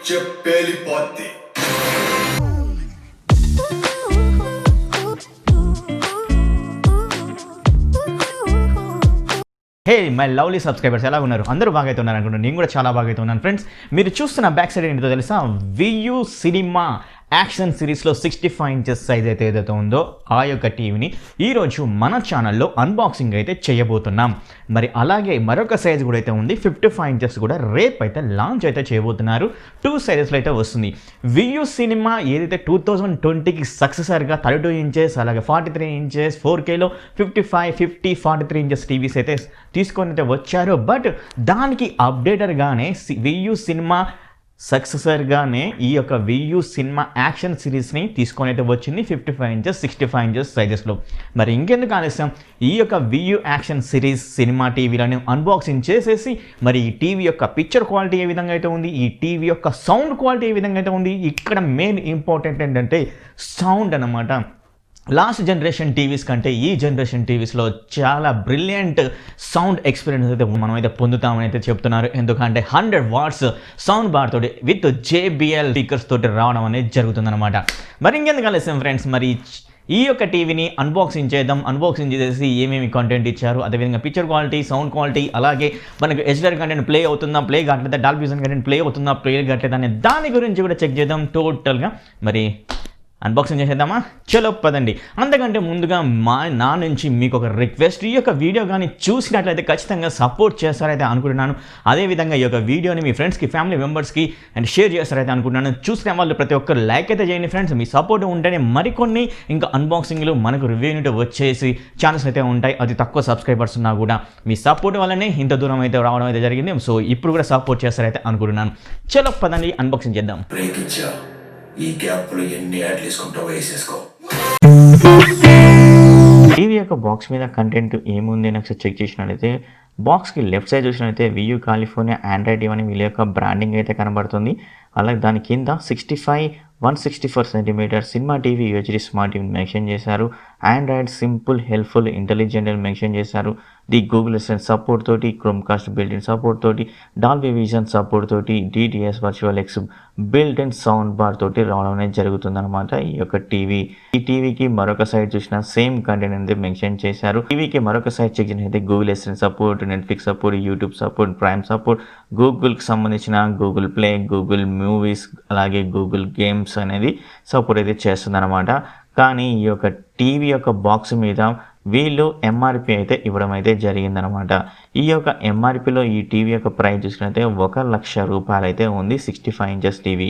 చెప్పేలిపోద్ది. Hey my lovely subscribers ఎలా ఉన్నారు? అందరూ బాగా అయితే ఉన్నారు అనుకుంటున్నాను. నేను కూడా చాలా బాగా అయితే ఉన్నాను ఫ్రెండ్స్. మీరు చూస్తున్న బ్యాక్ సైడ్ ఏంటో తెలుసా? వియూ సినిమా యాక్షన్ సిరీస్లో 65 ఇంచెస్ సైజ్ అయితే ఏదైతే ఉందో ఆ యొక్క టీవీని ఈరోజు మన ఛానల్లో అన్బాక్సింగ్ అయితే చేయబోతున్నాం. మరి అలాగే మరొక సైజ్ కూడా అయితే ఉంది, 55 ఇంచెస్ కూడా రేపు అయితే లాంచ్ అయితే చేయబోతున్నారు. 2 సైజెస్లో అయితే వస్తుంది. వియూ సినిమా ఏదైతే 2020కి సక్సెసర్గా 32 ఇంచెస్ అలాగే 43 ఇంచెస్ 4Kలో 55, 50, 43 ఇంచెస్ టీవీస్ అయితే తీసుకొని అయితే వచ్చారు. బట్ దానికి అప్డేటర్గానే వియూ సినిమా సక్సెసర్గానే ఈ యొక్క వియూ సినిమా యాక్షన్ సిరీస్ని తీసుకొని అయితే వచ్చింది 55 ఇంచెస్ 65 ఇంచెస్ సైజెస్లో. మరి ఇంకెందుకు ఆలస్యం, ఈ యొక్క వియూ యాక్షన్ సిరీస్ సినిమా టీవీలను అన్బాక్సింగ్ చేసేసి మరి ఈ టీవీ యొక్క పిక్చర్ క్వాలిటీ ఏ విధంగా అయితే ఉంది, ఈ టీవీ యొక్క సౌండ్ క్వాలిటీ ఏ విధంగా అయితే ఉంది, ఇక్కడ మెయిన్ ఇంపార్టెంట్ ఏంటంటే సౌండ్ అన్నమాట. లాస్ట్ జనరేషన్ టీవీస్ కంటే ఈ జనరేషన్ టీవీస్లో చాలా బ్రిలియంట్ సౌండ్ ఎక్స్పీరియన్స్ అయితే మనం అయితే పొందుతామని అయితే చెప్తున్నారు. ఎందుకంటే 100 వాట్స్ సౌండ్ బార్ తోటి విత్ JBL స్పీకర్స్ తోటి రావడం అనేది జరుగుతుందన్నమాట. మరి ఇంకెందుకు ఆలస్యం ఫ్రెండ్స్, మరి ఈ యొక్క టీవీని అన్బాక్సింగ్ చేద్దాం. అన్బాక్సింగ్ చేసేసి ఏమేమి కంటెంట్ ఇచ్చారు, అదేవిధంగా పిక్చర్ క్వాలిటీ, సౌండ్ క్వాలిటీ, అలాగే మనకు హెచ్డర్ కంటెంట్ ప్లే అవుతుందా, ప్లే కావట్లేదా, డాల్బీ విజన్ కంటెంట్ ప్లే అవుతుందా, ప్లే కావట్లేదా అనే దాని గురించి కూడా చెక్ చేద్దాం టోటల్గా. మరి అన్బాక్సింగ్ చేసేద్దామా? చలో పదండి. అంతకంటే ముందుగా నా నుంచి మీకు ఒక రిక్వెస్ట్, ఈ యొక్క వీడియో కానీ చూసినట్లయితే ఖచ్చితంగా సపోర్ట్ చేస్తారైతే అనుకుంటున్నాను. అదేవిధంగా ఈ యొక్క వీడియోని మీ ఫ్రెండ్స్కి, ఫ్యామిలీ మెంబర్స్కి అండ్ షేర్ చేస్తారైతే అనుకుంటున్నాను. చూసిన వాళ్ళు ప్రతి ఒక్కరు లైక్ అయితే చేయండి ఫ్రెండ్స్. మీ సపోర్ట్ ఉంటేనే మరికొన్ని ఇంకా అన్బాక్సింగ్లు మనకు రివ్యూ యూనిట్ వచ్చేసి ఛానల్స్ అయితే ఉంటాయి. అది తక్కువ సబ్స్క్రైబర్స్ ఉన్నా కూడా మీ సపోర్ట్ వల్లనే ఇంత దూరం అయితే రావడం అయితే జరిగింది. సో ఇప్పుడు కూడా సపోర్ట్ చేస్తారైతే అనుకుంటున్నాను. చలో పదండి అన్బాక్సింగ్ చేద్దాం. ఈ గ్యాప్లో ఎన్ని యాడ్లు వేసుకుంటావో వేసేసుకో. టీవీ యొక్క బాక్స్ మీద కంటెంట్ ఏముంది నాకు చెక్ చేసినట్లయితే బాక్స్కి లెఫ్ట్ సైడ్ చూసినట్లయితే వియూ కాలిఫోర్నియా ఆండ్రాయిడ్ అని వీళ్ళ యొక్క బ్రాండింగ్ అయితే కనబడుతుంది. అలాగే దాని కింద 164 centimetre cinema TV UHD smart TV mention చేశారు. ఆండ్రాయిడ్ సింపుల్ హెల్ప్ఫుల్ ఇంటెలిజెంట్ అని మెన్షన్ చేశారు. ది గూగుల్ అసిస్టెంట్ సపోర్ట్ తోటి, క్రోమ్కాస్ట్ బిల్ట్ ఇన్ సపోర్ట్ తోటి, డాల్బీ విజన్ సపోర్ట్ తోటి, DTS virtual X built in sound bar తోటి రావడం అనేది జరుగుతుందన్నమాట ఈ యొక్క టీవీ. ఈ టీవీకి మరొక సైడ్ చూసిన సేమ్ కంటెంట్ అనేది మెన్షన్ చేశారు. టీవీకి మరొక సైడ్ చెక్ చేసినట్లయితే Google assistant support, Netflix support, YouTube support, Prime support, గూగుల్కి సంబంధించిన గూగుల్ ప్లే, గూగుల్ మూవీస్, అలాగే గూగుల్ గేమ్స్ అనేది సపోర్ట్ అయితే చేస్తుందన్నమాట. కానీ ఈ యొక్క టీవీ యొక్క బాక్స్ మీద వీళ్ళు MRP అయితే ఇవ్వడం అయితే జరిగిందనమాట. ఈ యొక్క MRPలో ఈ టీవీ యొక్క ప్రైస్ చూసుకుంటే 1,00,000 రూపాయలు అయితే ఉంది 65 ఇంచెస్ టీవీ.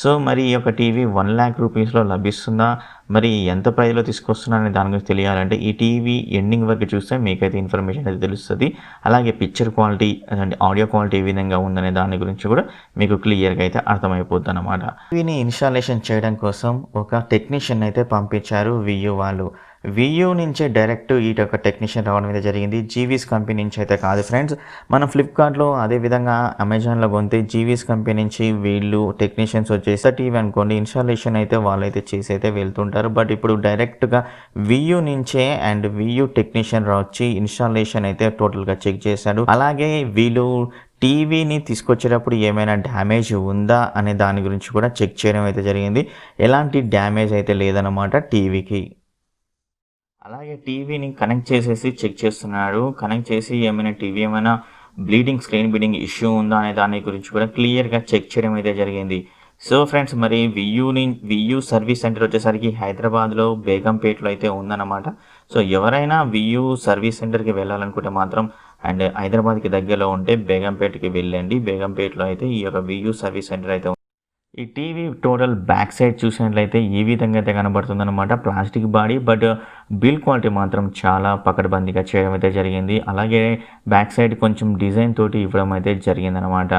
సో మరి ఈ యొక్క టీవీ 1,00,000 రూపీస్లో లభిస్తుందా, మరి ఎంత ప్రైస్లో తీసుకొస్తున్నారనే దాని గురించి తెలియాలంటే ఈ టీవీ ఎండింగ్ వరకు చూస్తే మీకైతే ఇన్ఫర్మేషన్ అయితే తెలుస్తుంది. అలాగే పిక్చర్ క్వాలిటీ అంటే ఆడియో క్వాలిటీ ఏ విధంగా ఉందనే దాని గురించి కూడా మీకు క్లియర్గా అయితే అర్థమైపోద్ది అనమాట. టీవీని ఇన్స్టాలేషన్ చేయడం కోసం ఒక టెక్నీషియన్ అయితే పంపించారు వియూ వాళ్ళు. వియూ నుంచే డైరెక్ట్ ఈ యొక్క టెక్నీషియన్ రావడం అయితే జరిగింది. జీవీస్ కంపెనీ నుంచి అయితే కాదు ఫ్రెండ్స్. మనం ఫ్లిప్కార్ట్లో అదేవిధంగా అమెజాన్లో కొంటే జీవీస్ కంపెనీ నుంచి వీళ్ళు టెక్నీషియన్స్ వచ్చేసి టీవీ అనుకోండి ఇన్స్టాలేషన్ అయితే వాళ్ళైతే చేసి అయితే వెళ్తుంటారు. బట్ ఇప్పుడు డైరెక్ట్గా వియూ నుంచే అండ్ వియూ టెక్నీషియన్ వచ్చి ఇన్స్టాలేషన్ అయితే టోటల్గా చెక్ చేశాడు. అలాగే వీళ్ళు టీవీని తీసుకొచ్చేటప్పుడు ఏమైనా డ్యామేజ్ ఉందా అనే దాని గురించి కూడా చెక్ చేయడం అయితే జరిగింది. ఎలాంటి డ్యామేజ్ అయితే లేదన్నమాట టీవీకి. అలాగే టీవీని కనెక్ట్ చేసేసి చెక్ చేస్తున్నాడు. కనెక్ట్ చేసి ఏమైనా స్క్రీన్ బ్లీడింగ్ ఇష్యూ ఉందా అనే దాని గురించి కూడా క్లియర్గా చెక్ చేయడం అయితే జరిగింది. సో ఫ్రెండ్స్, మరి వియూ సర్వీస్ సెంటర్ వచ్చేసరికి హైదరాబాద్లో బేగంపేటలో అయితే ఉందన్నమాట. సో ఎవరైనా వియూ సర్వీస్ సెంటర్కి వెళ్ళాలనుకుంటే మాత్రం అండ్ హైదరాబాద్కి దగ్గరలో ఉంటే బేగంపేటకి వెళ్ళండి. బేగంపేటలో అయితే ఈ యొక్క వియూ సర్వీస్ సెంటర్ అయితే ఈ టీవీ టోటల్ బ్యాక్ సైడ్ చూసినట్లయితే ఈ విధంగా అయితే కనబడుతుందన్నమాట. Plastic body, but build quality మాత్రం చాలా పకడ్బందీగా చేయడం అయితే జరిగింది. అలాగే బ్యాక్ సైడ్ కొంచెం డిజైన్ తోటి ఇవ్వడం అయితే జరిగిందనమాట.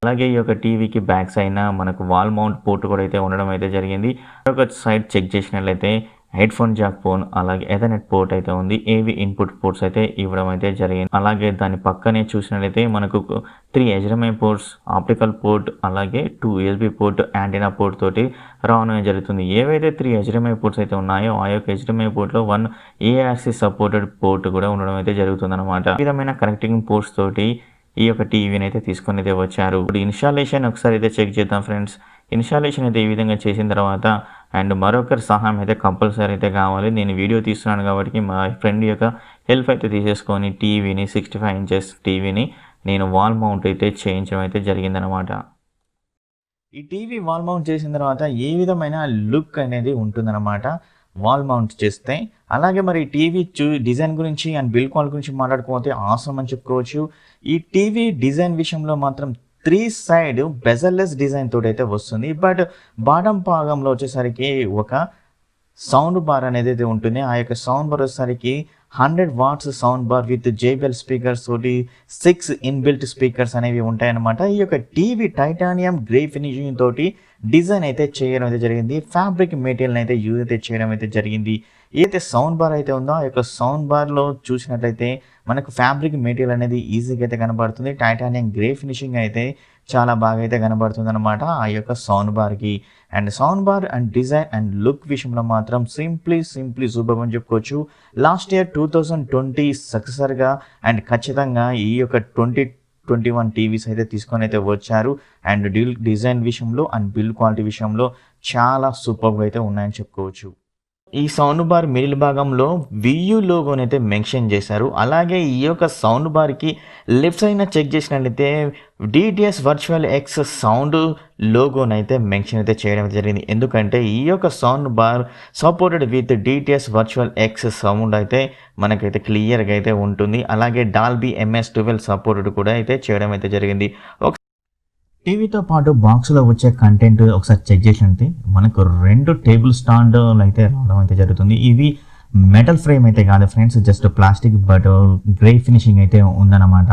అలాగే ఈ యొక్క టీవీకి బ్యాక్ సైడ్ మనకు వాల్ మౌంట్ పోర్ట్ కూడా అయితే ఉండడం అయితే జరిగింది. ఒక సైడ్ చెక్ చేసినట్లయితే హెడ్ ఫోన్ జాక్ పోర్ట్, అలాగే ఎథర్నెట్ పోర్ట్ అయితే ఉంది. ఏవి ఇన్పుట్ పోర్ట్స్ అయితే ఇవ్వడం అయితే జరిగింది. అలాగే దాని పక్కనే చూసినట్లయితే మనకు 3 HDMI పోర్ట్స్, ఆప్టికల్ పోర్ట్, అలాగే 2 USB పోర్ట్, యాంటీనా పోర్ట్ తోటి రావడం జరుగుతుంది. ఏవైతే 3 HDMI పోర్ట్స్ అయితే ఉన్నాయో ఆ యొక్క HDMI పోర్ట్లో 1 ARC సపోర్టెడ్ పోర్ట్ కూడా ఉండడం అయితే జరుగుతుంది అనమాట. ఈ విధమైన కనెక్టింగ్ పోర్ట్స్ తోటి ఈ యొక్క టీవీని అయితే తీసుకొని అయితే వచ్చారు. ఇప్పుడు ఇన్స్టాలేషన్ ఒకసారి అయితే చెక్ చేద్దాం ఫ్రెండ్స్. ఇన్స్టాలేషన్ అయితే ఈ విధంగా చేసిన తర్వాత అండ్ మరొకరి సహాయం అయితే కంపల్సరీ అయితే కావాలి. నేను వీడియో తీస్తున్నాను కాబట్టి మా ఫ్రెండ్ యొక్క హెల్ప్ అయితే తీసేసుకొని టీవీని 65 ఇంచెస్ టీవీని నేను వాల్ మౌంట్ అయితే చేయించడం అయితే జరిగిందనమాట. ఈ టీవీ వాల్ మౌంట్ చేసిన తర్వాత ఏ విధమైన లుక్ అనేది ఉంటుందన్నమాట వాల్ మౌంట్ చేస్తే. అలాగే మరి టీవీ డిజైన్ గురించి అండ్ బిల్డ్ క్వాలిటీ గురించి మాట్లాడుకోతే ఆసమ్ అని చెప్పుకోవచ్చు. ఈ టీవీ డిజైన్ విషయంలో మాత్రం 3 సైడ్ బెజల్లెస్ డిజైన్ తోటి అయితే వస్తుంది. బట్ బాటమ్ భాగంలో వచ్చేసరికి ఒక సౌండ్ బార్ అనేది అయితే ఉంటుంది. ఆ యొక్క సౌండ్ బార్ వచ్చేసరికి 100 watts sound bar with JBL speakers తోటి 6 ఇన్బిల్ట్ స్పీకర్స్ అనేవి ఉంటాయన్నమాట. ఈ యొక్క టీవీ టైటానియం గ్రే ఫినిషింగ్ తోటి డిజైన్ అయితే చేయడం అయితే జరిగింది. ఫ్యాబ్రిక్ మెటీరియల్ అయితే యూజ్ అయితే చేయడం అయితే జరిగింది. ఏదైతే సౌండ్ బార్ అయితే ఉందో ఆ యొక్క సౌండ్ బార్లో చూసినట్లయితే మనకు ఫ్యాబ్రిక్ మెటీరియల్ అనేది ఈజీగా అయితే కనబడుతుంది. టైటానియం గ్రే ఫినిషింగ్ అయితే చాలా బాగా అయితే కనబడుతుంది అనమాట ఆ యొక్క సౌండ్ బార్కి. And sound bar and design and look విషయంలో మాత్రం సింప్లీ సూపర్ అని చెప్పుకోవచ్చు. లాస్ట్ ఇయర్ 2020 సక్సెసర్గా అండ్ ఖచ్చితంగా ఈ యొక్క 2021 టీవీస్ అయితే తీసుకొని అయితే వచ్చారు. అండ్ డిజైన్ విషయంలో అండ్ బిల్డ్ క్వాలిటీ విషయంలో చాలా సూపర్గా అయితే ఉన్నాయని చెప్పుకోవచ్చు. ఈ సౌండ్ బార్ మిడిల్ భాగంలో వియూ లోగోని అయితే మెన్షన్ చేశారు. అలాగే ఈ యొక్క సౌండ్ బార్కి లెఫ్ట్ సైడ్న చెక్ చేసినట్లయితే DTS వర్చువల్ ఎక్స్ సౌండ్ లోగోని అయితే మెన్షన్ అయితే చేయడం జరిగింది. ఎందుకంటే ఈ యొక్క sound bar supported with DTS virtual X sound అయితే మనకైతే క్లియర్గా అయితే ఉంటుంది. అలాగే డాల్బీ MS12 సపోర్టెడ్ కూడా అయితే చేయడం అయితే జరిగింది. టీవీతో పాటు బాక్స్లో వచ్చే కంటెంట్ ఒకసారి చెక్ చేసినట్టే మనకు 2 టేబుల్ స్టాండ్లు అయితే రావడం అయితే జరుగుతుంది. ఇవి మెటల్ ఫ్రేమ్ అయితే కాదు friends, just plastic but grey finishing అయితే ఉందన్నమాట.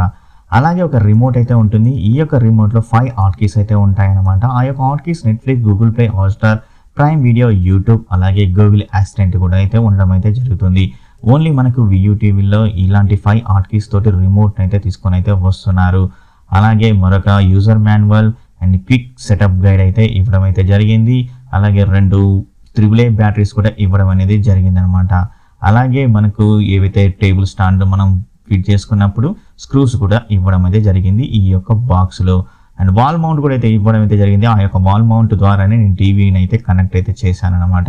అలాగే ఒక రిమోట్ అయితే ఉంటుంది. ఈ యొక్క రిమోట్లో 5 హాట్ కీస్ అయితే ఉంటాయన్నమాట. ఆ యొక్క hot keys Netflix, Google play, Hotstar, prime video, YouTube అలాగే గూగుల్ అసిస్టెంట్ కూడా అయితే ఉండడం అయితే జరుగుతుంది. ఓన్లీ మనకు వియూ టీవీలో ఇలాంటి 5 హాట్ కీస్ తోటి రిమోట్ అయితే తీసుకొని అయితే వస్తున్నారు. అలాగే మరొక user manual and quick setup guide అయితే ఇవ్వడం అయితే జరిగింది. అలాగే 2 AAA బ్యాటరీస్ కూడా ఇవ్వడం అనేది జరిగింది అనమాట. అలాగే మనకు ఏవైతే టేబుల్ స్టాండ్ మనం ఫిట్ చేసుకున్నప్పుడు స్క్రూస్ కూడా ఇవ్వడం అయితే జరిగింది ఈ యొక్క బాక్స్లో. అండ్ వాల్ మౌంట్ కూడా అయితే ఇవ్వడం అయితే జరిగింది. ఆ యొక్క వాల్ మౌంట్ ద్వారానే నేను టీవీని అయితే కనెక్ట్ అయితే చేశాను అనమాట.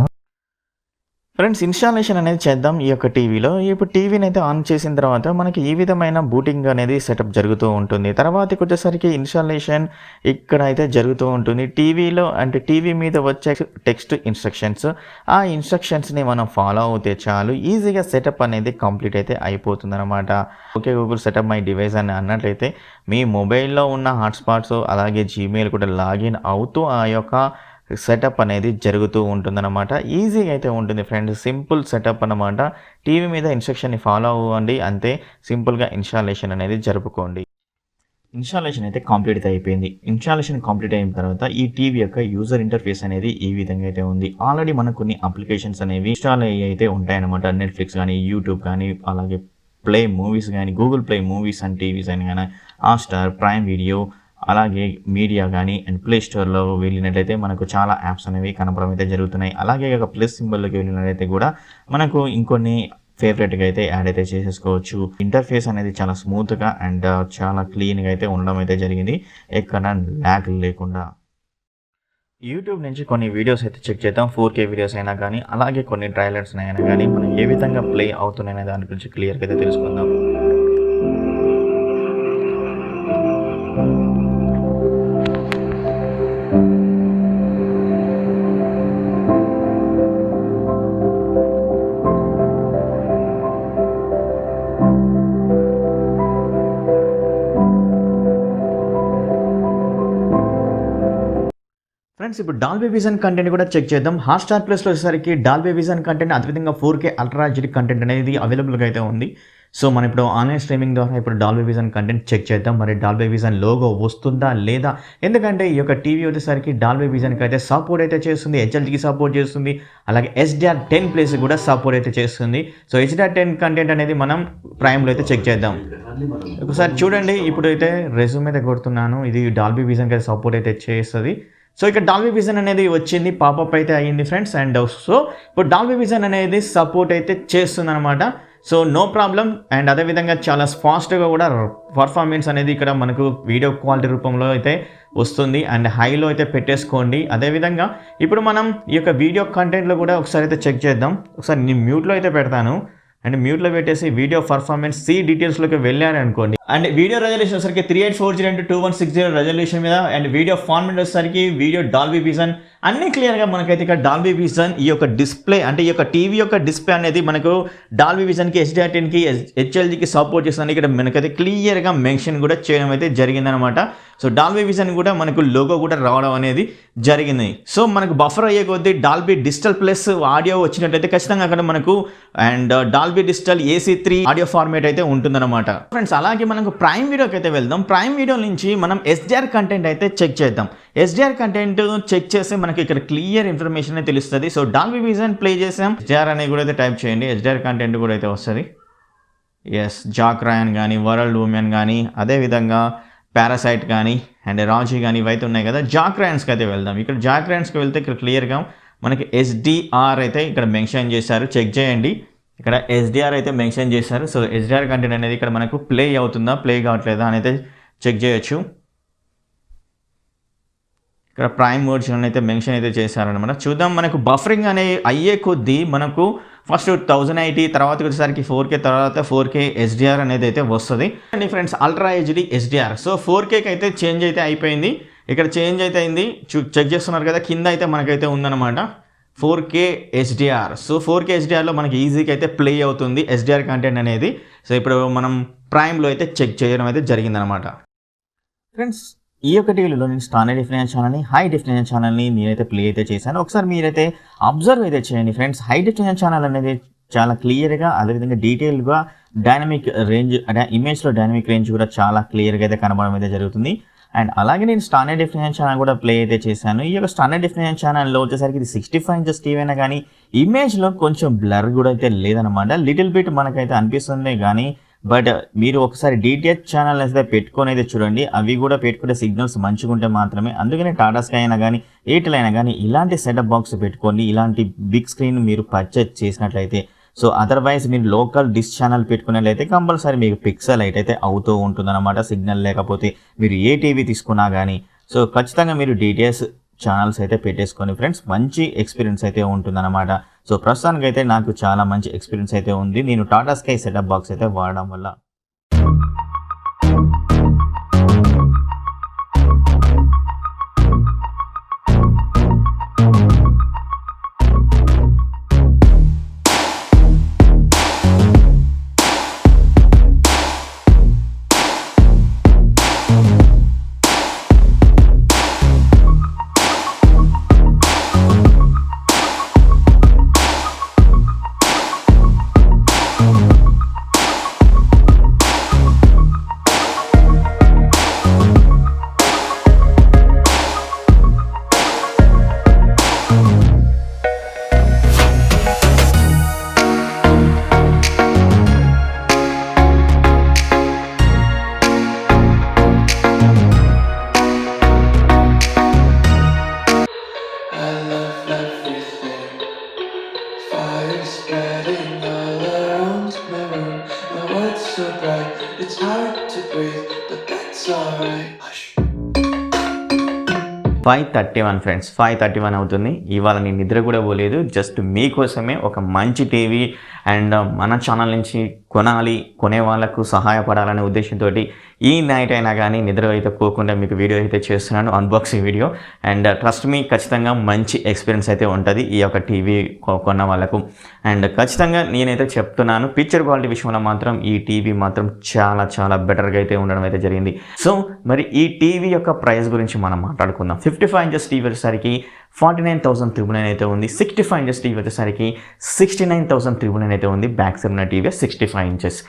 ఫ్రెండ్స్ ఇన్స్టాలేషన్ అనేది చేద్దాం ఈ యొక్క టీవీలో. ఇప్పుడు టీవీని అయితే ఆన్ చేసిన తర్వాత మనకి ఈ విధమైన బూటింగ్ అనేది సెటప్ జరుగుతూ ఉంటుంది. తర్వాతకి వచ్చేసరికి ఇన్స్టాలేషన్ ఇక్కడ అయితే జరుగుతూ ఉంటుంది. టీవీలో అంటే టీవీ మీద వచ్చే టెక్స్ట్ ఇన్స్ట్రక్షన్స్, ఆ ఇన్స్ట్రక్షన్స్ని మనం ఫాలో అవుతే చాలు ఈజీగా సెటప్ అనేది కంప్లీట్ అయితే అయిపోతుంది అనమాట. Okay Google setup my device అని అన్నట్లయితే మీ మొబైల్లో ఉన్న హాట్స్పాట్స్ అలాగే జీమెయిల్ కూడా లాగిన్ అవుతూ ఆ యొక్క సెటప్ అనేది జరుగుతూ ఉంటుందన్నమాట. ఈజీగా అయితే ఉంటుంది ఫ్రెండ్స్, సింపుల్ సెటప్ అన్నమాట. టీవీ మీద ఇన్స్ట్రక్షన్ని ఫాలో అవ్వండి, అంతే సింపుల్గా ఇన్స్టాలేషన్ అనేది జరుపుకోండి. ఇన్స్టాలేషన్ అయితే కంప్లీట్ అయిపోయింది. ఇన్స్టాలేషన్ కంప్లీట్ అయిన తర్వాత ఈ టీవీ యొక్క యూజర్ ఇంటర్ఫేస్ అనేది ఈ విధంగా అయితే ఉంది. ఆల్రెడీ మనకు కొన్ని అప్లికేషన్స్ అనేవి ఇన్స్టాల్ అయ్యి అయితే ఉంటాయన్నమాట. నెట్ఫ్లిక్స్ కానీ, యూట్యూబ్ కానీ, అలాగే ప్లే మూవీస్ కానీ, Google play movies and TVs అని కానీ, హాట్స్టార్, ప్రైమ్ వీడియో, అలాగే మీడియా కానీ అండ్ ప్లే స్టోర్లో వెళ్ళినట్లయితే మనకు చాలా యాప్స్ అనేవి కనపడడం అయితే జరుగుతున్నాయి. అలాగే ఒక ప్లస్ సింబల్లోకి వెళ్ళినట్లయితే కూడా మనకు ఇంకొన్ని ఫేవరెట్గా అయితే యాడ్ అయితే చేసేసుకోవచ్చు. ఇంటర్ఫేస్ అనేది చాలా స్మూత్గా అండ్ చాలా క్లీన్గా అయితే ఉండడం అయితే జరిగింది, ఎక్కడ ల్యాగ్ లేకుండా. యూట్యూబ్ నుంచి కొన్ని వీడియోస్ అయితే చెక్ చేద్దాం. 4K వీడియోస్ అయినా కానీ అలాగే కొన్ని ట్రైలర్స్ అయినా కానీ మనం ఏ విధంగా ప్లే అవుతున్నాయనే దాని గురించి క్లియర్గా అయితే తెలుసుకుందాం. ఫ్రెండ్స్ ఇప్పుడు డాల్బీ విజన్ కంటెంట్ కూడా చెక్ చేద్దాం. హాట్స్టార్ ప్లస్లో వచ్చేసరికి డాల్బీ విజన్ కంటెంట్ అదేవిధంగా 4K అల్ట్రా హెచ్డి కంటెంట్ అనేది అవైలబుల్గా అయితే ఉంది. సో మనం ఇప్పుడు ఆన్లైన్ స్ట్రీమింగ్ ద్వారా ఇప్పుడు డాల్బీ విజన్ కంటెంట్ చెక్ చేద్దాం. మరి డాల్బీ విజన్ లోగో వస్తుందా లేదా, ఎందుకంటే ఈ యొక్క టీవీ వచ్చేసరికి డాల్బీ విజన్కి అయితే సపోర్ట్ అయితే చేస్తుంది, HLGకి సపోర్ట్ చేస్తుంది, అలాగే HDR10 ప్లస్ కూడా సపోర్ట్ అయితే చేస్తుంది. సో HDR10 కంటెంట్ అనేది మనం ప్రైమ్లో అయితే చెక్ చేద్దాం. ఒకసారి చూడండి, ఇప్పుడు అయితే రెజ్యూమ్ అయితే కొడుతున్నాను. ఇది డాల్బీ విజన్కి అయితే సపోర్ట్ అయితే చేస్తుంది. సో ఇక్కడ డాల్బీ విజన్ అనేది వచ్చింది, పాపప్ అయితే అయ్యింది ఫ్రెండ్స్. అండ్ సో ఇప్పుడు డాల్బీ విజన్ అనేది సపోర్ట్ అయితే చేస్తుంది అనమాట. So no problem. అండ్ అదేవిధంగా చాలా ఫాస్ట్గా కూడా పర్ఫార్మెన్స్ అనేది ఇక్కడ మనకు వీడియో క్వాలిటీ రూపంలో అయితే వస్తుంది. అండ్ హైలో అయితే పెట్టేసుకోండి. అదేవిధంగా ఇప్పుడు మనం ఈ యొక్క వీడియో కంటెంట్లో కూడా ఒకసారి అయితే చెక్ చేద్దాం. ఒకసారి నేను మ్యూట్లో అయితే పెడతాను. అండ్ మ్యూట్లో పెట్టేసి వీడియో పర్ఫార్మెన్స్ డీటెయిల్స్లోకి వెళ్ళారు అనుకోండి. అండ్ వీడియో రెజల్యూషన్ వచ్చేసరికి 3840x2160 రెజల్యూషన్ మీద. అండ్ వీడియో ఫార్మాట్ వచ్చేసరికి వీడియో డాల్బీ విజన్ అన్ని క్లియర్గా మనకైతే ఇక్కడ డాల్బీ విజన్ ఈ యొక్క డిస్ప్లే అంటే ఈ యొక్క టీవీ యొక్క డిస్ప్లే అనేది మనకు డాల్బీ విజన్కి HDR10కి HLGకి సపోర్ట్ చేస్తుంది. ఇక్కడ మనకైతే క్లియర్గా మెన్షన్ కూడా చేయడం అయితే జరిగిందనమాట. సో డాల్బీ విజన్ కూడా మనకు లోగో కూడా రావడం అనేది జరిగింది. సో మనకు బఫర్ అయ్యే కొద్దీ డాల్బీ డిజిటల్ ప్లస్ ఆడియో వచ్చినట్టయితే ఖచ్చితంగా అక్కడ మనకు and Dolby digital AC3 audio format అయితే ఉంటుందన్నమాట. ఫ్రెండ్స్ అలాగే మనకు ప్రైమ్ వీడియోకి అయితే వెళ్దాం. ప్రైమ్ వీడియో నుంచి మనం SDR కంటెంట్ అయితే చెక్ చేద్దాం. SDR కంటెంట్ చెక్ చేస్తే మనకి ఇక్కడ క్లియర్ ఇన్ఫర్మేషన్ అయితే తెలుస్తుంది. సో డాల్బీ విజన్ ప్లే చేసాం. SDR అనేది కూడా అయితే టైప్ చేయండి. SDR కంటెంట్ కూడా అయితే వస్తుంది. జాక్ రాయన్ కానీ వరల్డ్ ఉమెన్ కానీ అదేవిధంగా పారాసైట్ కానీ అండ్ రాజీ కానీ ఇవైతే ఉన్నాయి కదా. జాక్ రాయన్స్కి అయితే వెళ్దాం. ఇక్కడ జాక్ రాయన్స్కి వెళ్తే ఇక్కడ క్లియర్గా మనకి SDR అయితే ఇక్కడ మెన్షన్ చేశారు. చెక్ చేయండి. ఇక్కడ SDR అయితే మెన్షన్ చేశారు. సో SDR కంటెంట్ అనేది ఇక్కడ మనకు ప్లే అవుతుందా ప్లే కావట్లేదా అని అయితే చెక్ చేయొచ్చు. ఇక్కడ ప్రైమ్ వర్షన్ అయితే మెన్షన్ అయితే చేశారనమాట. చూద్దాం. మనకు బఫరింగ్ అనే అయ్యే కొద్దీ మనకు ఫస్ట్ 1080 తర్వాత వచ్చేసరికి 4K తర్వాత 4K SDR అనేది అయితే వస్తుంది. And friends ultra HD SDR. So 4Kకి అయితే చేంజ్ అయితే అయిపోయింది. ఇక్కడ చేంజ్ అయితే అయింది. చెక్ చేస్తున్నారు కదా కింద అయితే మనకైతే ఉందన్నమాట 4K HDR. సో 4K HDRలో మనకి ఈజీగా అయితే ప్లే అవుతుంది SDR కంటెంట్ అనేది. సో ఇప్పుడు మనం ప్రైమ్లో అయితే చెక్ చేయడం అయితే జరిగిందనమాట. ఫ్రెండ్స్ ఈ యొక్క టీవీలో నేను స్టాండర్డ్ డెఫినేషన్ ఛానల్ని హై డెఫినేషన్ ఛానల్ని నేనైతే ప్లే అయితే చేశాను. ఒకసారి మీరైతే అబ్జర్వ్ అయితే చేయండి ఫ్రెండ్స్. హై డెఫినేషన్ ఛానల్ అనేది చాలా క్లియర్గా అదేవిధంగా డీటెయిల్గా డైనమిక్ రేంజ్ అంటే ఇమేజ్లో డైనమిక్ రేంజ్ కూడా చాలా క్లియర్గా అయితే కనబడడం అయితే జరుగుతుంది. అండ్ అలాగే నేను స్టాండర్డ్ డెఫినేషన్ ఛానల్ కూడా ప్లే అయితే చేశాను. ఈ యొక్క స్టాండర్డ్ డెఫినేషన్ ఛానల్లో వచ్చేసరికి ఇది 65 ఇంచెస్ టీవీ అయినా కానీ ఇమేజ్లో కొంచెం బ్లర్ కూడా అయితే లేదనమాట. లిటిల్ బిట్ మనకైతే అనిపిస్తుంది కానీ బట్ మీరు ఒకసారి DTH ఛానల్ అయితే పెట్టుకొని అయితే చూడండి. అవి కూడా పెట్టుకుంటే సిగ్నల్స్ మంచిగా ఉంటే మాత్రమే. అందుకనే టాటా స్కై అయినా కానీ ఎయిర్టెల్ అయినా కానీ ఇలాంటి సెటప్ బాక్స్ పెట్టుకోండి. ఇలాంటి బిగ్ స్క్రీన్ మీరు పర్చేజ్ చేసినట్లయితే. సో అదర్వైజ్ మీరు లోకల్ డిష్ ఛానల్ పెట్టుకున్నట్లయితే కంపల్సరీ మీకు పిక్సెల్ అయితే అవుతూ ఉంటుందన్నమాట. సిగ్నల్ లేకపోతే మీరు ఏ టీవీ తీసుకున్నా కానీ. సో ఖచ్చితంగా మీరు DTH ఛానల్స్ అయితే పెట్టేసుకొని ఫ్రెండ్స్ మంచి ఎక్స్పీరియన్స్ అయితే ఉంటుందన్నమాట. సో ప్రస్తుతానికి అయితే నాకు చాలా మంచి ఎక్స్పీరియన్స్ అయితే ఉంది నేను టాటా స్కై సెటప్ బాక్స్ అయితే వాడడం వల్ల. It's hard to breathe, but that's alright. 5:31 friends 5:31 అవుతుంది. ఇవాళ నేను నిద్ర కూడా పోలేదు. జస్ట్ మీకోసమే ఒక మంచి టీవీ అండ్ మన ఛానల్ నుంచి కొనే వాళ్ళకు సహాయపడాలనే ఉద్దేశంతో ఈ నైట్ అయినా కానీ నిద్ర అయితే పోకుండా మీకు వీడియో అయితే చేస్తున్నాను, unboxing video. And trust me ఖచ్చితంగా మంచి ఎక్స్పీరియన్స్ అయితే ఉంటుంది ఈ యొక్క టీవీ కొన్న వాళ్ళకు. అండ్ ఖచ్చితంగా నేనైతే చెప్తున్నాను, పిక్చర్ క్వాలిటీ విషయంలో మాత్రం ఈ టీవీ మాత్రం చాలా చాలా బెటర్గా అయితే ఉండడం అయితే జరిగింది. సో మరి ఈ టీవీ యొక్క ప్రైస్ గురించి మనం మాట్లాడుకుందాం. 55 ఇంచెస్ టీవీ వచ్చేసరికి 49,399 అయితే ఉంది. 65 ఇంచెస్ టీవీ వచ్చేసరికి 69,399 అయితే ఉంది. బ్యాక్ సైడ్ ఉన్న టీవీ 65 ఇంచెస్.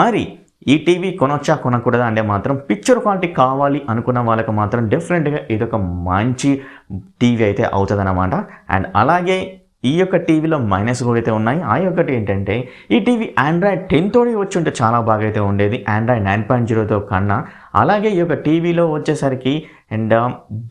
మరి ఈ టీవీ కొనొచ్చా కొనకూడదా అంటే మాత్రం పిక్చర్ క్వాలిటీ కావాలి అనుకున్న వాళ్ళకి మాత్రం డెఫినెట్గా ఇదొక మంచి టీవీ అయితే అవుతుంది అన్నమాట. అండ్ అలాగే ఈ యొక్క టీవీలో మైనస్ కూడా అయితే ఉన్నాయి. ఆ యొక్కటి ఏంటంటే ఈ టీవీ Android 10 తోటి వచ్చి ఉంటే చాలా బాగా అయితే ఉండేది. Android 9.0తో కన్నా అలాగే ఈ యొక్క టీవీలో వచ్చేసరికి అండ్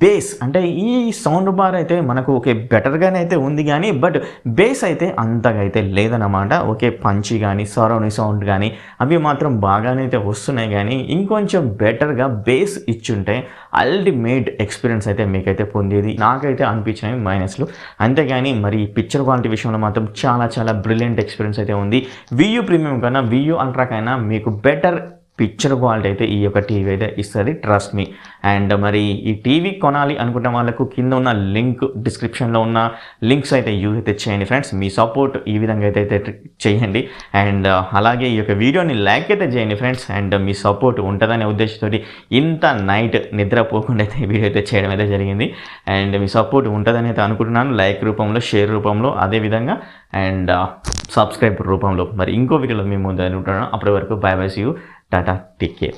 బేస్ అంటే ఈ సౌండ్ బార్ అయితే మనకు ఓకే బెటర్గానే అయితే ఉంది కానీ బట్ బేస్ అయితే అంతగా అయితే లేదన్నమాట. ఓకే పంచి కానీ సరౌండింగ్ సౌండ్ కానీ అవి మాత్రం బాగానే అయితే వస్తున్నాయి కానీ ఇంకొంచెం బెటర్గా బేస్ ఇచ్చుంటే అల్టిమేట్ ఎక్స్పీరియన్స్ అయితే మీకైతే పొందేది నాకైతే అనిపించినవి మైనస్లు. అంతేగాని మరి పిక్చర్ క్వాలిటీ విషయంలో మాత్రం చాలా బ్రిలియంట్ ఎక్స్పీరియన్స్ అయితే ఉంది. వియూ ప్రీమియం కన్నా వియూ అల్ట్రా కైనా మీకు బెటర్ పిక్చర్ క్వాలిటీ అయితే ఈ యొక్క టీవీ అయితే ఇస్తుంది, ట్రస్ట్ మీ. అండ్ మరి ఈ టీవీ కొనాలి అనుకున్న వాళ్ళకు కింద ఉన్న లింక్ డిస్క్రిప్షన్లో ఉన్న లింక్స్ అయితే యూజ్ అయితే చేయండి ఫ్రెండ్స్. మీ సపోర్ట్ ఈ విధంగా అయితే చేయండి. అండ్ అలాగే ఈ యొక్క వీడియోని లైక్ అయితే చేయండి ఫ్రెండ్స్. అండ్ మీ సపోర్ట్ ఉంటుందనే ఉద్దేశంతో ఇంత నైట్ నిద్రపోకుండా అయితే ఈ వీడియో అయితే చేయడం అయితే జరిగింది. అండ్ మీ సపోర్ట్ ఉంటుందని అయితే అనుకుంటున్నాను, లైక్ రూపంలో, షేర్ రూపంలో, అదేవిధంగా అండ్ సబ్స్క్రైబ్ రూపంలో. మరి ఇంకో వీడియోలో మీ ముందు అనుకుంటున్నాను. అప్పటి వరకు bye bye, see you, tata, take care.